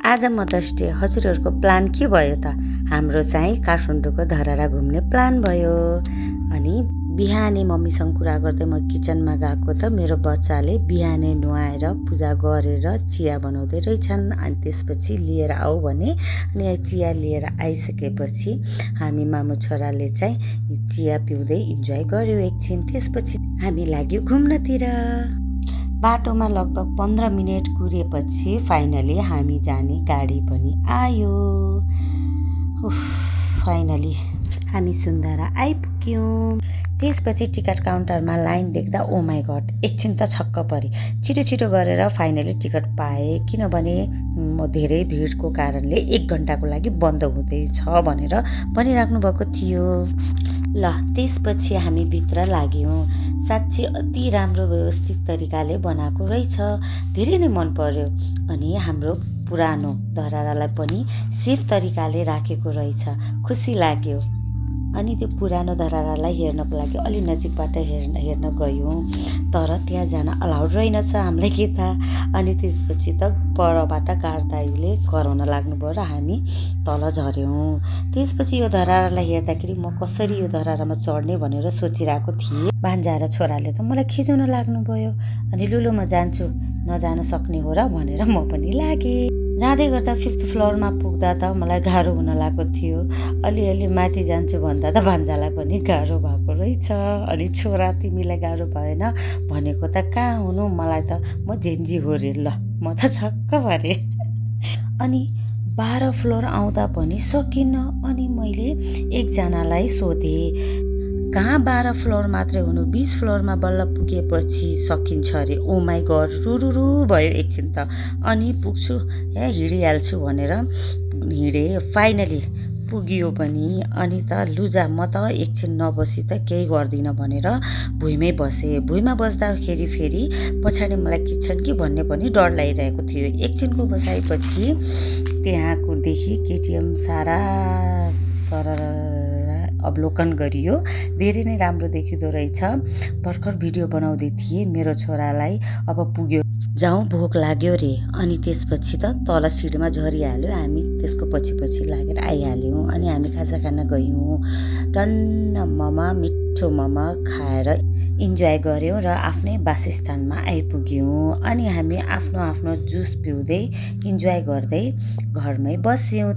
आज mothers day हजुरहरूको plan के भयो त? हाम्रो चाहिँ काठमाडौँको धरहरा घुम्ने प्लान भयो। अनि बिहानै मम्मीसँग कुरा गर्दै म किचनमा गएको त मेरो बच्चाले बिहानै नुहाएर पूजा गरेर चिया बनाउँदै रहेछन्। अनि त्यसपछि लिएर आऊ भने अनि चिया लिएर आइसकेपछि हामी मामु छोराले चाहिँ चिया पिउँदै इन्जोय गर्यो एकछिन। त्यसपछि हामी लाग्यो घुम्नतिर। बाटोमा लगभग 15 मिनट कुरेपछि फाइनली हामी जाने गाडी पनि आयो। फाइनली हामी सुन्दरा आइपुग्यौँ। त्यसपछि टिकट काउन्टरमा लाइन देख्दा ओ माई गड एकछिन त छक्क परे। छिटो छिटो गरेर फाइनली टिकट पाएँ, किनभने धेरै भिडको कारणले 1 घन्टाको लागि बन्द हुँदैछ भनेर भनिराख्नु भएको थियो। ल त्यसपछि हामी भित्र लाग्यौँ। साँच्चै अति राम्रो व्यवस्थित तरिकाले बनाएको रहेछ, धेरै नै मन पर्यो। अनि हाम्रो पुरानो धरहरालाई पनि सेफ तरिकाले राखेको रहेछ, खुसी लाग्यो। अनि त्यो पुरानो धरहरालाई हेर्नको लागि अलि नजिकबाट हेर्न गयौँ, तर त्यहाँ जान अलाउड रहेनछ हामीलाई के थाहा। अनि त्यसपछि त परबाट गार्ड दाइले कराउन लाग्नुभयो र हामी तल झऱ्यौँ। त्यसपछि यो धरहरालाई हेर्दाखेरि म कसरी यो धरहरामा चढ्ने भनेर सोचिरहेको थिएँ। भान्जा र छोराले त मलाई खिचाउन लाग्नुभयो। अनि लुलु म जान्छु, नजान सक्ने हो र भनेर म पनि लागेँ। जाँदै गर्दा 5th फ्लोरमा पुग्दा त मलाई गाह्रो हुन लागेको थियो। अलिअलि माथि जान्छु भन्दा त भान्जालाई पनि गाह्रो भएको रहेछ। अनि छोरा तिमीलाई गाह्रो भएन भनेको त कहाँ हुनु, मलाई त म झेन्जी हो रे। ल म त छक्क परेँ। अनि 12 फ्लोर आउँदा पनि सकिनँ। अनि मैले एकजनालाई सोधेँ, कहाँ 12 फ्लोर मात्रै हुनु, 20 फ्लोरमा बल्ल पुगेपछि सकिन्छ अरे। ओ माई गड रुरुरु भयो एकछिन त। अनि पुग्छु हिँडिहाल्छु भनेर हिँडेँ। फाइनली पुग्यो पनि। अनि त लुजा म त एकछिन नबसी त केही गर्दिनँ भनेर भुइँमै बसेँ। भुइँमा बस्दाखेरि फेरि पछाडि मलाई खिच्छन् कि भन्ने पनि डर लागिरहेको थियो। एकछिनको बसाएपछि त्यहाँको देखि केटिएम सारा सरर अवलोकन गरियो। धेरै नै राम्रो देखिँदो रहेछ। भर्खर भिडियो बनाउँदै थिएँ, मेरो छोरालाई अब पुग्यो जाउँ भोक लाग्यो रे। अनि त्यसपछि त तल सिडीमा झरिहाल्यो। हामी त्यसको पछि लागेर आइहाल्यौँ। अनि हामी खाजा खान गयौँ। टन्न मोमो, मिठो मोमो खाएर इन्जोय गऱ्यौँ र आफ्नै वासस्थानमा आइपुग्यौँ। अनि हामी आफ्नो जुस पिउँदै इन्जोय गर्दै घरमै बस्यौँ।